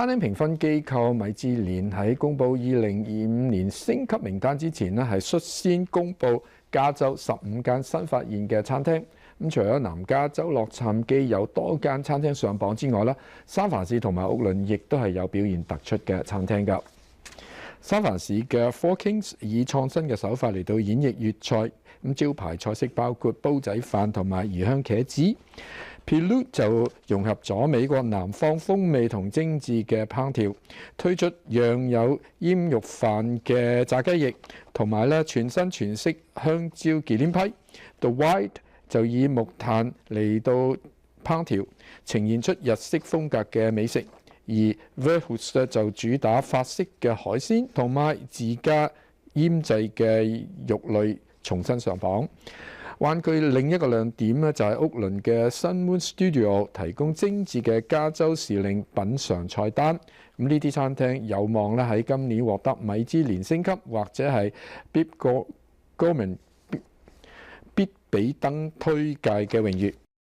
餐廳評分機構米芝蓮喺公佈2025年星級名單之前咧，係率先公佈加州15間新發現嘅餐廳。咁除咗南加州洛杉磯有多間餐廳上榜之外啦，三藩市同埋奧倫亦都係有表現突出嘅餐廳㗎。三藩市嘅 Four Kings 以創新嘅手法嚟到演繹粵菜，咁招牌菜式包括煲仔飯同埋魚香茄子。Pilot 就融合咗美國南方風味同精緻嘅烹調，推出釀有醃肉飯嘅炸雞翼，同埋全新全式香蕉忌廉批。The White 就以木炭嚟到烹調，呈現出日式風格嘅美食。而 Verhulst 就主打法式嘅海鮮同埋自家醃製嘅肉類重新上榜。灣區另一個亮點咧就係屋崙嘅 Sun Moon Studio 提供精緻嘅加州時令品嚐菜單。咁呢啲餐廳有望咧喺今年獲得米芝蓮星級或者係 Bib Gourmand 必比登推介嘅榮譽。